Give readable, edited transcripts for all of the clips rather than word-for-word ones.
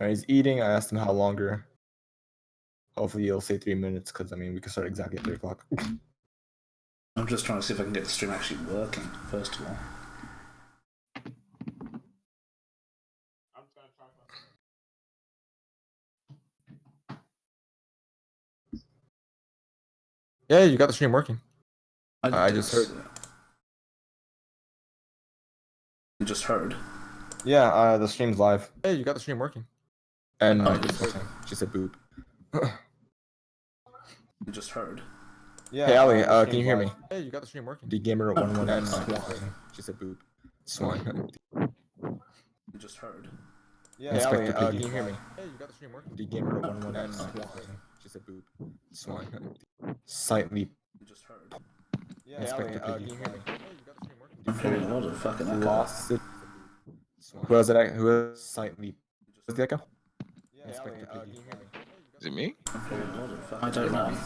He's eating. I asked him how longer. Hopefully he'll say 3 minutes, because I mean we can start exactly at 3 o'clock. I'm just trying to see if I can get the stream actually working, first of all. Yeah, you got the stream working. I just heard. You just heard? Yeah, the stream's live. Hey, you got the stream working. And Oh, she said boop. You just heard? Yeah. Hey, Ali, can you hear me? Hey, you got the stream working. DGamer119. She said boop. Swine. You just heard? Yeah. Hey, Ali, can you hear me? Hey, you got the stream working. DGamer119. She said boop. Swine. Slightly. You just heard? Yeah. Hey, Ali, can you hear me? Hey, you got the stream working. I'm hearing a lot of fucking echo. Lost it. Who has it? Who has slightly? What's the echo? Yeah. Hey, Ali, can you hear me? Is it me? I don't know.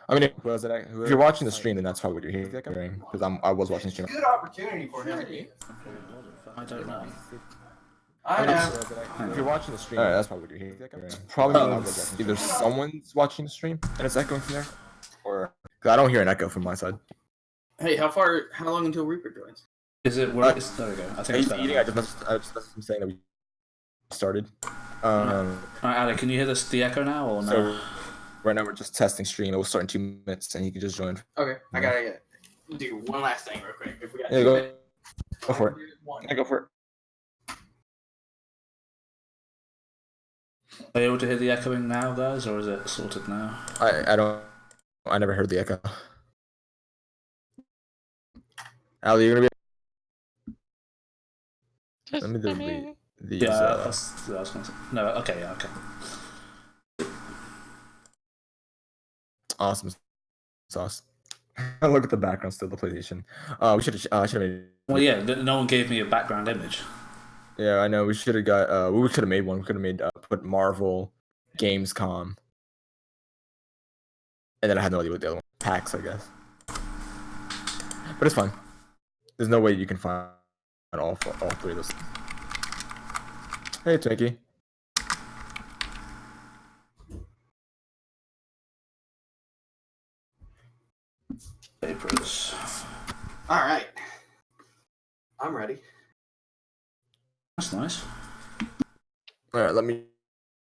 I mean, if you're watching the stream, then that's probably what you're hearing. Because I was watching the stream. Good opportunity for him. I don't know. I know. If you're watching the stream, that's probably what you're hearing. Probably either someone's watching the stream and it's echoing from there, or because I don't hear an echo from my side. Hey, how long until Reaper joins? Is it where it's there we go. I think He's it's better. eating. I just messaged him saying that we started. Alright, Ali, can you hear the echo now or no? So right now we're just testing stream. It will start in 2 minutes, and you can just join. Okay, I gotta do one last thing real quick. If we got go for it. Yeah, go for it. Are you able to hear the echoing now, guys, or is it sorted now? I never heard the echo. Ali, you're gonna be. Let me delete these. Yeah, that's what I was gonna say. No, okay, yeah, okay. Awesome sauce. Look at the background still, the PlayStation. We should have made. Well, yeah, no one gave me a background image. Yeah, I know. We should have got. We could have made one. We could have made put Marvel, Gamescom, and then I had no idea what the other one. PAX, I guess. But it's fine. There's no way you can find all three of those. Hey, Twinkie. Papers. All right, I'm ready. That's nice. All right, let me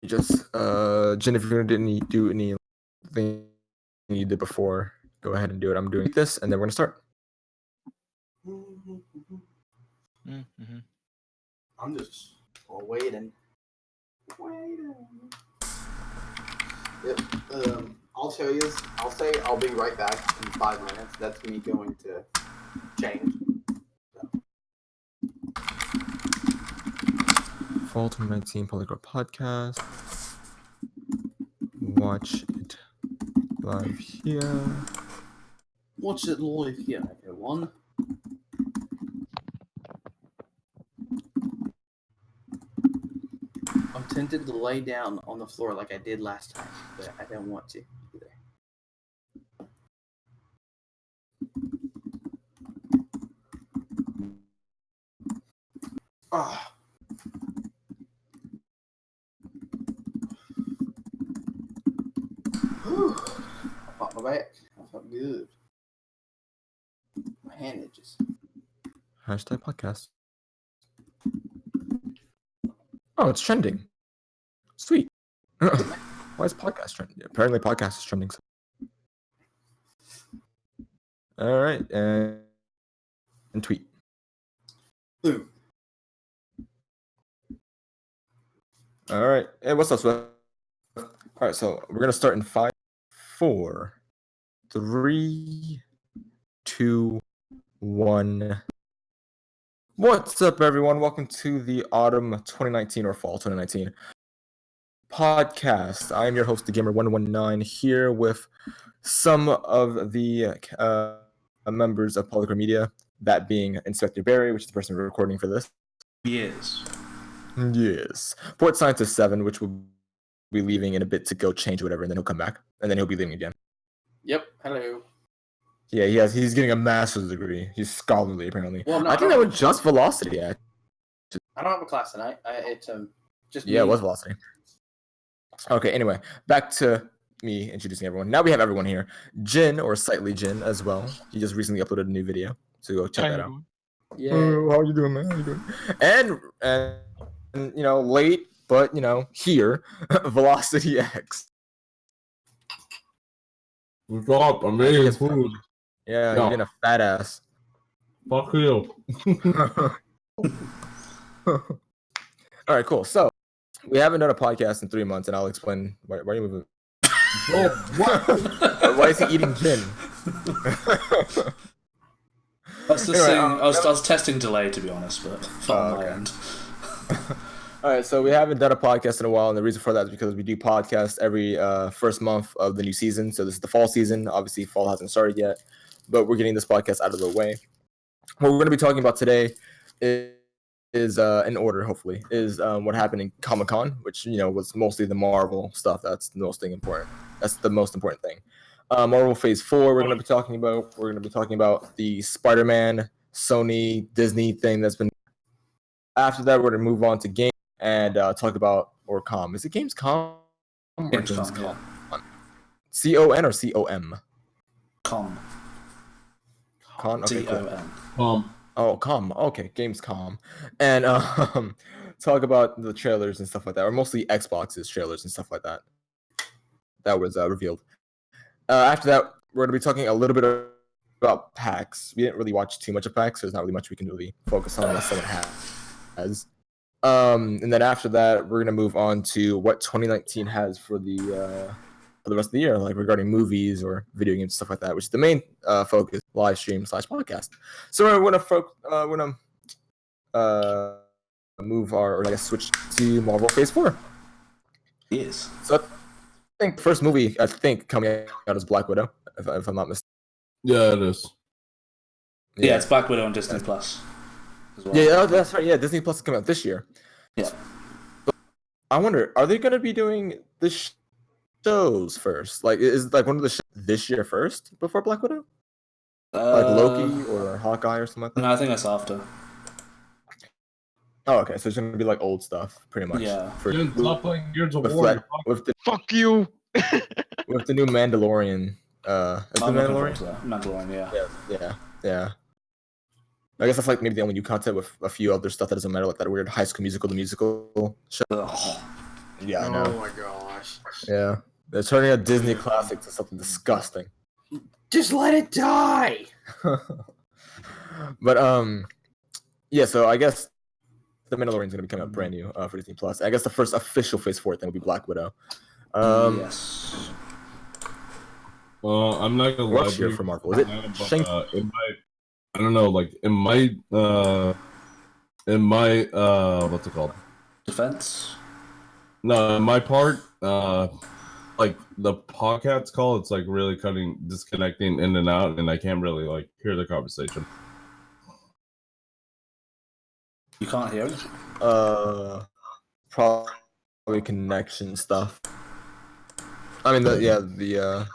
just Jen, if you're gonna do anything you did before, go ahead and do it. I'm doing this, and then we're gonna start. Mm-hmm. I'm just waiting. Yep. I'll show you. I'll say I'll be right back in 5 minutes. That's me going to change. Fall 2019 PolyCore podcast. Watch it live here. Watch it live here, everyone. I'm tempted to lay down on the floor like I did last time, but I don't want to either. Ah. Whew. I popped my back. I felt good. My hand itches. Hashtag podcast. Oh, it's trending. Sweet. Why is podcast trending? Apparently, podcast is trending. All right, and tweet. Boom. All right. Hey, what's up, Swift? All right, so we're gonna start in 5, 4, 3, 2, 1. What's up, everyone? Welcome to the autumn 2019 or fall 2019 podcast. I am your host, the Gamer119, here with some of the members of PolyCore Media, that being Inspector Barry, which is the person recording for this. Yes. Yes. Port Scientist 7, which will be leaving in a bit to go change whatever, and then he'll come back, and then he'll be leaving again. Yep. Hello. Yeah, he's getting a master's degree. He's scholarly, apparently. Well, no, I think that was just Velocity. I don't have a class tonight. It's Just Yeah, it me. was Velocity. Okay, anyway, back to me introducing everyone. Now we have everyone here. Jin, or Sightly Jin, as well. He just recently uploaded a new video, so go check that out. Yeah. How you doing, man? How you doing? And late, but here, Velocity X. What's up? I'm eating food. Yeah, No. you're being a fat ass. Fuck you. All right, cool. So we haven't done a podcast in 3 months, and I'll explain why are you moving. Oh, what? Why is he eating gin? That's the Anyway, thing. I was testing delay, to be honest, but from my okay. end. All right, so we haven't done a podcast in a while, and the reason for that is because we do podcasts every first month of the new season. So this is the fall season. Obviously, fall hasn't started yet, but we're getting this podcast out of the way. What we're going to be talking about today is in order, hopefully, is what happened in Comic-Con, which was mostly the Marvel stuff. That's the most important. That's the most important thing. Marvel Phase 4. We're going to be talking about. We're going to be talking about the Spider-Man, Sony, Disney thing that's been. After that, we're going to move on to game and talk about Com. Is it Gamescom or Gamescom, yeah. CON or COM? Com. Con. Okay, cool. Con. Oh, Com. Okay, Gamescom, and talk about the trailers and stuff like that, or mostly Xbox's trailers and stuff like that. That was revealed. After that, we're going to be talking a little bit about PAX. We didn't really watch too much of PAX, so there's not really much we can really focus on unless someone has. And then after that, we're going to move on to what 2019 has for the rest of the year, like regarding movies or video games, stuff like that, which is the main focus, live stream / podcast. So we're going to move or I guess switch to Marvel Phase 4. Yes. So I think the first movie coming out is Black Widow, if I'm not mistaken. Yeah, it is. Yeah, it's Black Widow on Disney Plus. As well. Yeah, that's right. Yeah, Disney Plus is coming out this year. Yeah. So I wonder, are they going to be doing the shows first? Like, is like one of the shows this year first before Black Widow? Like Loki or Hawkeye or something like that? No, I think that's after. Oh, okay. So it's going to be like old stuff, pretty much. Yeah. Stop playing Gears of with, War. with the Fuck you. with the new Mandalorian. Is the Mandalorian? Mandalorian, Yeah. I guess that's like maybe the only new content with a few other stuff that doesn't matter, like that weird High School Musical, the musical show. Ugh. Yeah, I know. Oh my gosh. Yeah, they're turning a Disney classic to something disgusting. Just let it die. But yeah. So I guess the Mandalorian's gonna be coming out brand new for Disney Plus. I guess the first official Phase 4 thing will be Black Widow. Yes. I'm not gonna lie. What's here for Marvel? Is it? It might. I don't know. Like it might. What's it called? Defense. No, my part. Like the podcast call, it's like really disconnecting in and out, and I can't really like hear the conversation. You can't hear it? Probably connection stuff. I mean, the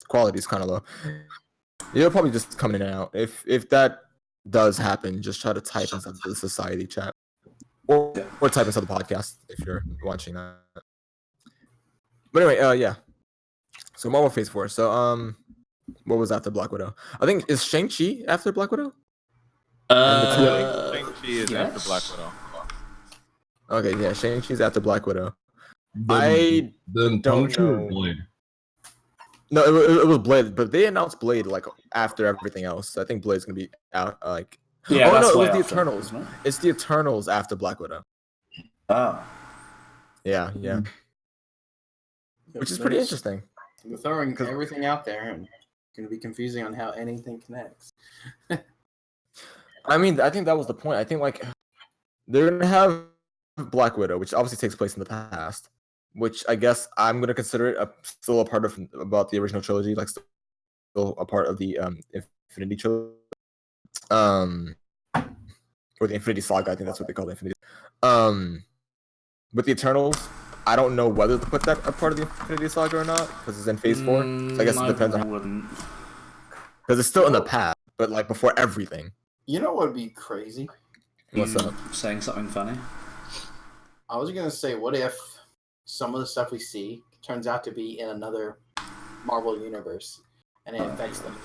quality is kind of low. It'll probably just come in and out. If that does happen, just try to type inside the society chat, or type inside the podcast if you're watching that. But anyway, yeah. So Marvel Phase 4. So what was after Black Widow? I think is Shang-Chi after Black Widow? Shang-Chi is after Black Widow. Okay, yeah, Shang-Chi's after Black Widow. Then don't Punisher or know. Blade? No, it was Blade, but they announced Blade like after everything else. So I think Blade's gonna be out like. Yeah, oh that's no, it way was the after, Eternals. isn't it? It's the Eternals after Black Widow. Oh. Yeah. Which is pretty interesting. We're throwing everything out there and going to be confusing on how anything connects. I mean, I think that was the point. I think like they're gonna have Black Widow, which obviously takes place in the past, which I guess I'm gonna consider it still a part of about the original trilogy, like still a part of the Infinity trilogy, or the Infinity Saga. I think that's what they call the Infinity. With the Eternals, I don't know whether to put that a part of the Infinity Saga or not because it's in Phase 4. So I guess it depends on. Wouldn't. Because it's still in the past, but like before everything. You know what would be crazy? What's up? Saying something funny. I was gonna say, what if some of the stuff we see turns out to be in another Marvel universe, and it affects them?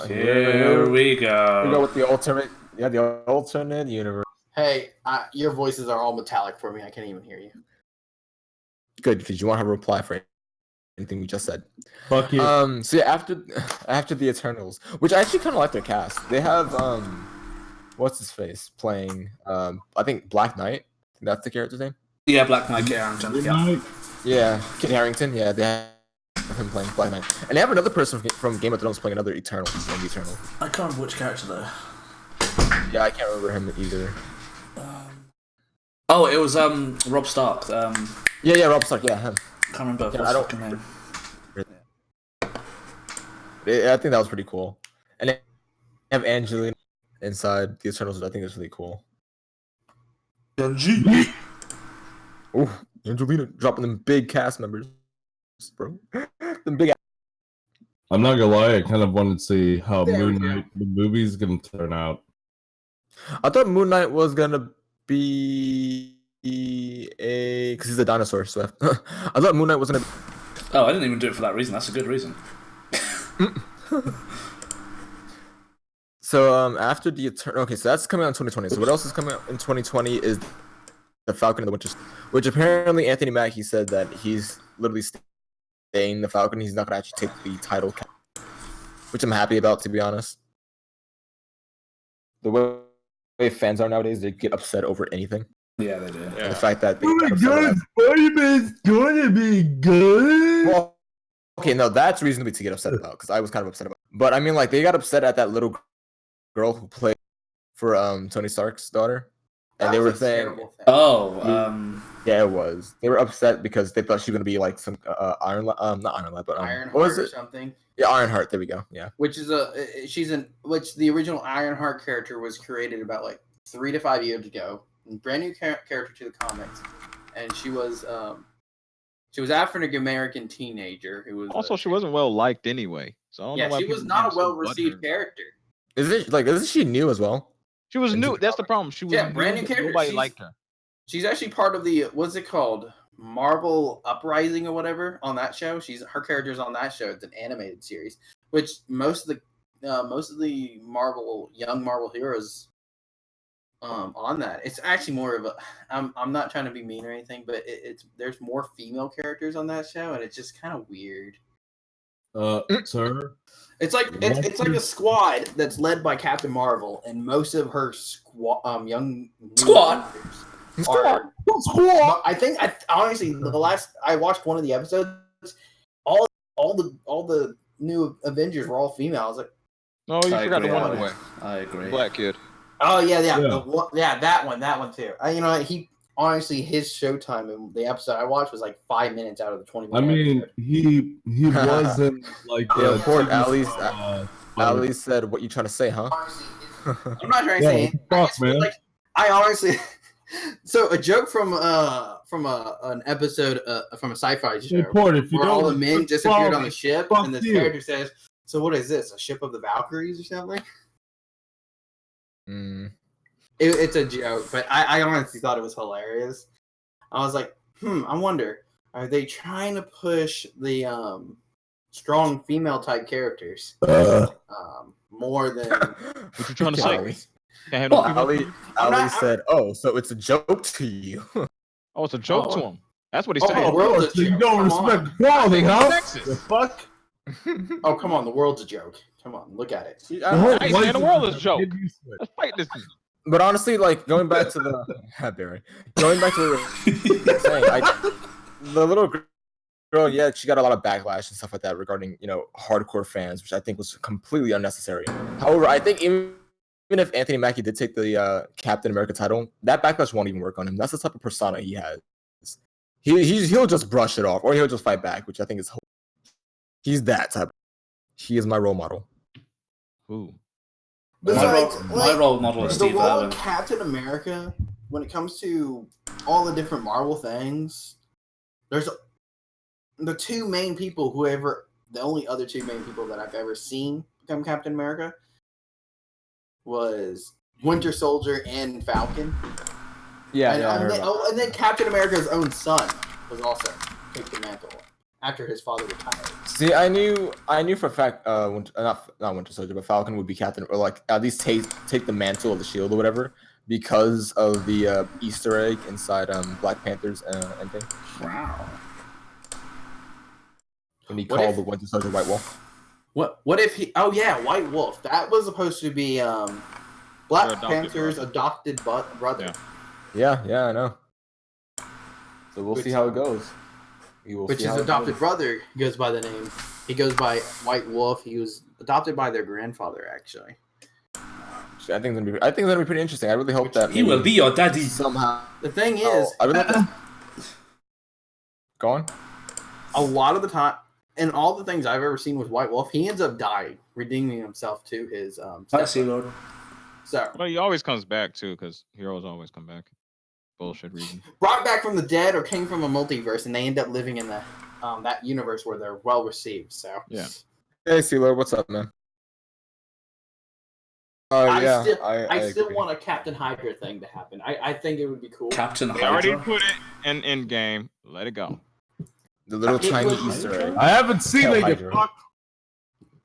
Here we go. We go with the alternate. Yeah, the alternate universe. Hey, your voices are all metallic for me. I can't even hear you. Good, because you won't have a reply for anything we just said. Fuck you. So yeah, after the Eternals, which I actually kind of like their cast. They have what's his face playing I think Black Knight. That's the character's name. Yeah, Black Knight, Kit Harington. Yeah. Yeah, Kit Harington. Yeah, they have him playing Black Knight, and they have another person from Game of Thrones playing another Eternal. The Eternal. I can't remember which character though. Yeah, I can't remember him either. Oh, it was Rob Stark. Yeah, Rob Stark. Yeah, him. Can't remember Yeah, what's I his don't- fucking name. I think that was pretty cool. And they have Angelina inside the Eternals. I think that's really cool. Genji. Ooh, Angelina dropping them big cast members, bro. Them big. I'm not gonna lie, I kind of wanted to see how There we Moon go. Knight the movie's gonna turn out. I thought Moon Knight was gonna be because he's a dinosaur. So I thought Moon Knight was gonna. Oh, I didn't even do it for that reason. That's a good reason. So after the Eternal, okay, so that's coming out in 2020. So what else is coming out in 2020 is the Falcon and the Winter Soldier, which apparently Anthony Mackie said that he's literally staying the Falcon. He's not gonna actually take the title, which I'm happy about, to be honest. The way fans are nowadays, they get upset over anything. Yeah, they do. Yeah. And the fact that they got upset about- Spider-Man's gonna be good. well, okay, no, that's reasonably to get upset about because I was kind of upset about. But I mean, like they got upset at that little girl who played for Tony Stark's daughter, and they were saying, Oh, yeah, it was. They were upset because they thought she was gonna be like some not Ironheart, but Ironheart what was or it? something. Yeah, Ironheart. There we go. Yeah. Which is which the original Ironheart character was created about like 3 to 5 years ago. Brand new character to the comics, and she was African American teenager who was Also, she wasn't well liked anyway. So I don't know why she was people not getting a so well received butthurt. character. Isn't she new as well? She was And new. she- That's the problem. She was Yeah, brand new but character. Nobody She's- liked her. She's actually part of the what's it called, Marvel Uprising or whatever on that show. Her character's on that show. It's an animated series, which most of the young Marvel heroes on that. It's actually more of a. I'm not trying to be mean or anything, but there's more female characters on that show, and it's just kind of weird. Sir. It's like it's like a squad that's led by Captain Marvel, and most of her young new Squad. characters are. But I honestly the last I watched one of the episodes, all the new Avengers were all female. I was like, Oh, you I forgot the agree, one I away. I agree. Black kid. oh yeah, Yeah. that one too. You know he honestly his showtime in the episode I watched was like 5 minutes out of the 20. I mean, he wasn't like Yeah, poor TV Ali's- show, Ali said, "What you trying to say, huh?" I'm not trying to Yeah, say what the anything. I fuck, just feel man? like I honestly. So a joke from an episode from a sci-fi show Hey, Port, if you where all don't the men disappeared follow on me, the ship, fuck and this you. character says, "So what is this? A ship of the Valkyries or something?" Mm. It's a joke, but I honestly thought it was hilarious. I was like, I wonder, are they trying to push the strong female type characters more than What you trying to say? Ali, Can't have no Well, female Ali, characters? I'm Ali not- said, "Oh, so it's a joke to you." Oh, it's a joke Oh. to him. That's what he's Oh, saying. the world's a so you joke. don't Come respect on. quality, huh? The Sexist. fuck? Oh, come on, the world's a joke. Come on, look at it. The whole Hey, man, life the world a is a joke. kid you switch. Let's fight this thing. But honestly, like going back to the Barry, going back to what we were saying, the little girl, yeah, she got a lot of backlash and stuff like that regarding hardcore fans, which I think was completely unnecessary. However, I think even if Anthony Mackie did take the Captain America title, that backlash won't even work on him. That's the type of persona he has. He'll just brush it off, or he'll just fight back, which I think is he's that type. He is my role model. Ooh. Besides, My role model is the Steve role Irwin. of Captain America, when it comes to all the different Marvel things, there's the two main people the only other two main people that I've ever seen become Captain America was Winter Soldier and Falcon. Yeah, and, yeah. I heard about and then Captain America's own son was also take the mantle after his father retired. See, I knew for a fact, not Winter Soldier, but Falcon would be Captain, or like at least take the mantle of the shield or whatever, because of the Easter egg inside Black Panther's ending Wow. when he What called if- the Winter Soldier White Wolf. What if he? Oh yeah, White Wolf. That was supposed to be Black Their adopted Panther's brother. adopted brother. Yeah. Yeah, I know. So we'll Which, see how it goes. We will Which see his how it adopted goes. brother goes by the name. He goes by White Wolf. He was adopted by their grandfather, actually. I think it's gonna be pretty interesting. I really hope that He will maybe be your daddy. somehow. The thing is, I really hope that... Go on. a lot of the time, in all the things I've ever seen with White Wolf, he ends up dying, redeeming himself to his Hi, Sea stepbrother. Lord. So Well, he always comes back too, because heroes always come back. Bullshit reason. brought back from the dead or came from a multiverse, and they end up living in the that universe where they're well received. So Yeah. Hey, CeeLo, what's up, man? Oh yeah, I still agree. want a Captain Hydra thing to happen. I think it would be cool. Captain They already Hydra. put it in Endgame. Let it go. The little It tiny was- Easter egg. I haven't seen Hell, it. You Hydra. fuck.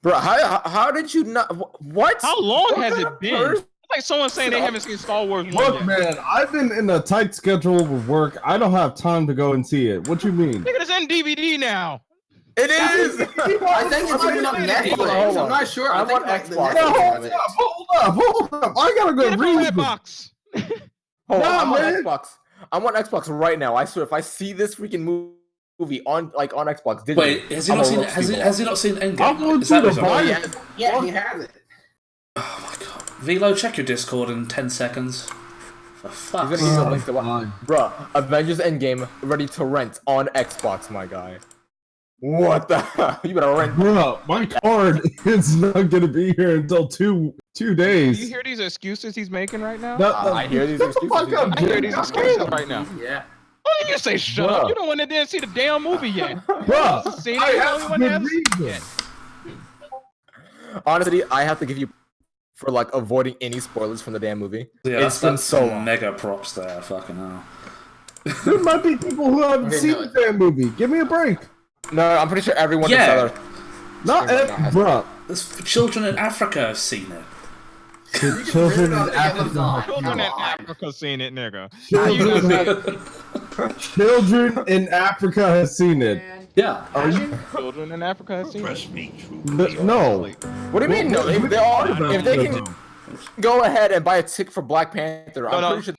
Bro, how did you not? What? How long What has kind it of been? person- It's like someone saying they haven't seen Star Wars 1 Look, yet. man, I've been in a tight schedule with work. I don't have time to go and see it. What you mean? Nigga, it's in DVD now. It is. I think it's even on Netflix. I'm not sure. I I'm think on like the Xbox. Yeah, Netflix hold has it. up, hold up. I gotta go Get it from read. Redbox. Hold on, Nah, I'm on man. Xbox. I'm on Xbox right now. I swear, if I see this freaking movie on Xbox, digitally, Wait, has he I'm not gonna seen? roast Has he? people. Has he not seen I'm Endgame? going Is that to his the own? Oh, bar. yeah. Yeah, he has it. Oh my god, Velo, check your Discord in 10 seconds. For He's fuck's gonna sake. use a link to what? Bruh, Avengers Endgame ready to rent on Xbox, my guy. What the hell? You better rent. Bro, my card is not gonna be here until two Do you days. hear these excuses he's making right now? I hear these Shut the excuses. fuck up, I hear dude. these God excuses damn. right now. Yeah. Why did you say shut Bruh. up? You're the one that didn't see the damn movie yet. Bruh, Seen it, I you're the have only one that good hasn't seen it reason. yet. Honestly, I have to give you for like avoiding any spoilers from the damn movie. Yeah, It's been that's so some long. mega props there. Fucking hell. There might be people who haven't Okay, seen no, the damn movie. Give me a break. No, I'm pretty sure everyone Yeah. in Southern Not bruh. There's children in Africa have seen it. The children in Africa. Children in Come on. Africa seen it, nigga. How you Children, not see children in Africa has seen it. Yeah. Are you? children in Africa have seen it? No. What do you mean? No, they all. If they can go ahead and buy a ticket for Black Panther, I'm No. pretty sure.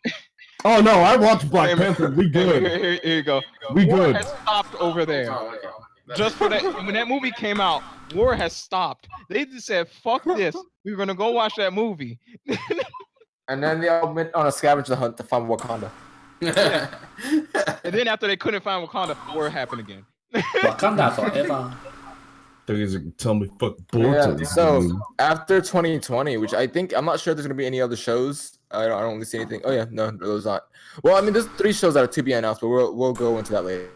Oh no, I watched Black Panther. We Here, good. here you go. We War good. has stopped over there. Oh, okay. Just for that, when that movie came out, war has stopped. They just said, "Fuck this. We're gonna go watch that movie." And then they all went on a scavenger hunt to find Wakanda. And then after they couldn't find Wakanda, war happened again. Wakanda forever. You guys are tell me fuck Yeah, bullshit. so after 2020, which I'm not sure there's gonna be any other shows. I don't really see anything. Oh yeah, no, there's not. Well, I mean, there's 3 shows that are to be announced, but we'll go into that later.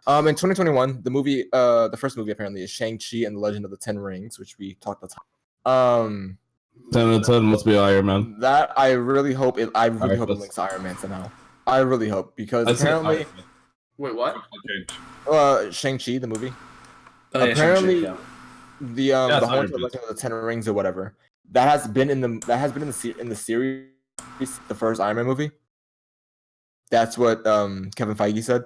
In 2021, the movie, the first movie apparently is Shang-Chi and the Legend of the Ten Rings, which we talked about. 10 out of 10 must be Iron Man. That I really hope it. I really Alright, hope it let's- links to Iron Man somehow. I really hope because I said apparently, Iron Man. Wait, what? Shang-Chi the movie. Oh, yeah, Apparently- Shang-Chi, The That's whole Iron Man. Legend of the Ten Rings or whatever that has been in the series, the first Iron Man movie. That's what Kevin Feige said.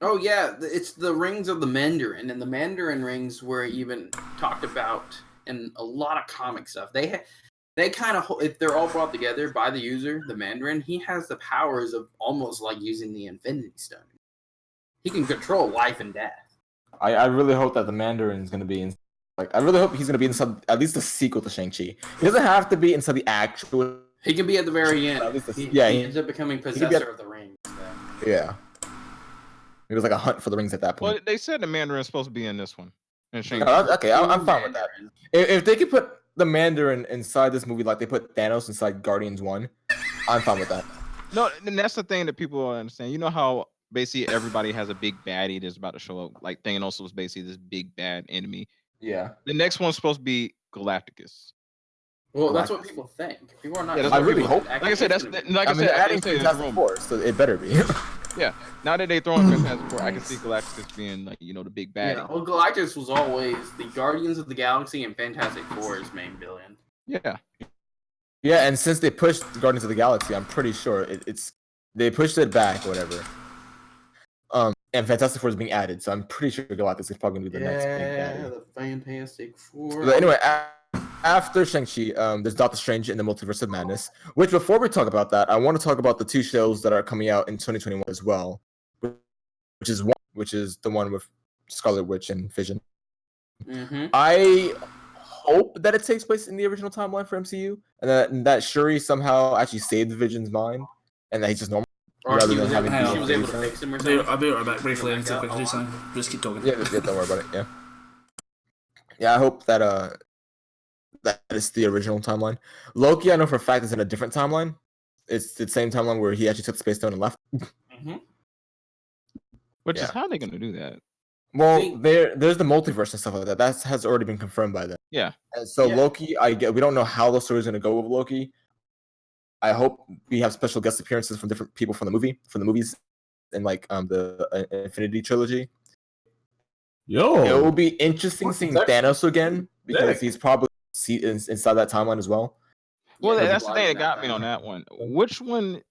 Oh yeah, it's the rings of the Mandarin, and the Mandarin rings were even talked about in a lot of comic stuff. They kind of, if they're all brought together by the user, the Mandarin, he has the powers of almost like using the Infinity Stone. He can control life and death. I really hope that the Mandarin is going to be in. Like, I really hope he's going to be inside at least the sequel to Shang-Chi. He doesn't have to be inside the actual. He can be at the very end. At least the- He, yeah, he he- ends up becoming could be possessor at- of the rings. So. Yeah. It was like a hunt for the rings at that Well, point. they said the Mandarin's supposed to be in this one. And Shang-Chi. Okay, I'm fine with that. If they could put the Mandarin inside this movie like they put Thanos inside Guardians 1, I'm fine with that. No, and that's the thing that people don't understand. You know how basically everybody has a big baddie that's about to show up. Like Thanos was basically this big bad enemy. Yeah. The next one's supposed to be Galacticus. Well, that's what Galactus. people think. People are not. Yeah, that's I what really people- hope. Like I said, that's Actually, like I I mean, said. they're I adding say it's Fantastic rumor. Four, so it better be. Yeah. Now that they throwing Fantastic Four, I can see Galactus being like the big baddie. yeah. Well, Galactus was always the Guardians of the Galaxy and Fantastic Four's main villain. Yeah. Yeah, and since they pushed Guardians of the Galaxy, I'm pretty sure they pushed it back, or whatever. And Fantastic Four is being added, so I'm pretty sure Galactus is probably gonna be the next big baddie. the Fantastic Four. But anyway, after Shang-Chi, there's Doctor Strange in the Multiverse of Madness. Which, before we talk about that, I want to talk about the 2 shows that are coming out in 2021 as well, which is the one with Scarlet Witch and Vision. Mm-hmm. I hope that it takes place in the original timeline for MCU, and that Shuri somehow actually saved Vision's mind, and that he's just normal. Or Rather he than was, having able, to she be was able to different. fix him or something. I'll be right back briefly. I need to Oh, quickly do wow. something. Just keep talking. Yeah, don't worry about it. Yeah, yeah. I hope that that is the original timeline. Loki, I know for a fact, is in a different timeline. It's the same timeline where he actually took the Space Stone and left. Mm-hmm. Which is Yeah. how are they gonna do that? Well, See- there's the multiverse and stuff like that. That has already been confirmed by them. Yeah. And so Yeah. Loki, we don't know how the story's gonna go with Loki. I hope we have special guest appearances from different people from the movies, and like the Infinity trilogy. It will Yo, be interesting seeing That's Thanos again because sick. he's probably inside that timeline as well. Well, Yeah, that's the why thing is that got me that? on that one. Which one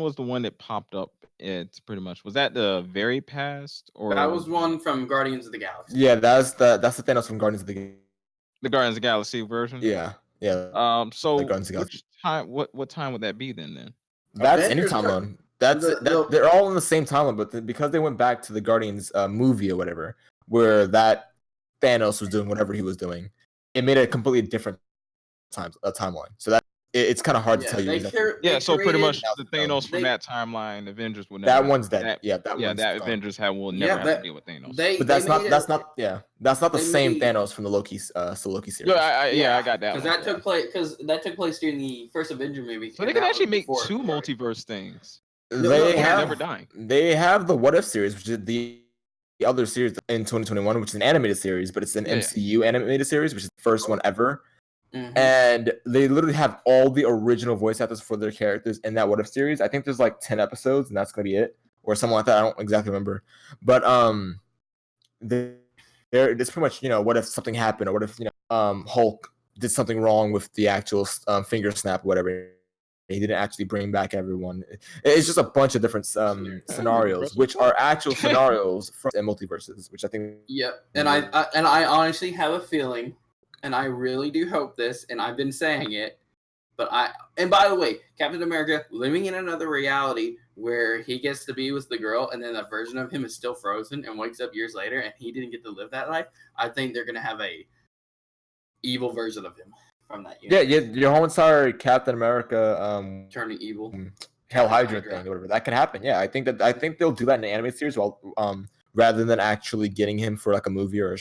was the one that popped up? It's pretty much was that the very past or That was one from Guardians of the Galaxy. Yeah, that's the Thanos from Guardians of the the Guardians of the Galaxy version? Yeah. So Guardians of the which time? What time would that be then? That's any Avengers timeline. That's they're all in the same timeline, but because they went back to the Guardians movie or whatever, where that Thanos was doing whatever he was doing, it made it a completely different timeline. So that it's kind of hard to tell you. Yeah, so pretty much the created- Thanos from they- that timeline, Avengers would never. That one's dead. That, Yeah, that one's that gone. Avengers will Yeah, never have that- to deal with Thanos. But that's not the they same made- Thanos from the Loki series. I got that. Because one. that took place during the first Avenger movie. So they and can that actually was make before two Thor. multiverse things. They They're have never dying. They have the What If series, which is the other series in 2021, which is an animated series, but it's an Yeah. MCU animated series, which is the first one ever. Mhm. And they literally have all the original voice actors for their characters in that What If series. I think there's like 10 episodes, and that's gonna be it, or something like that. I don't exactly remember, but it's pretty much what if something happened, or what if Hulk did something wrong with the actual finger snap, or whatever. He didn't actually bring back everyone. It's just a bunch of different scenarios, which are actual scenarios from multiverses, which I think. Yep, and I honestly have a feeling, and I really do hope this, and I've been saying it, and by the way, Captain America living in another reality where he gets to be with the girl, and then a version of him is still frozen and wakes up years later, and he didn't get to live that life. I think they're gonna have a evil version of him from that universe. Yeah, your whole entire Captain America Turning evil. Hell Hydra thing or whatever, that can happen. Yeah, I think they'll do that in the animated series, rather than actually getting him for like a movie or a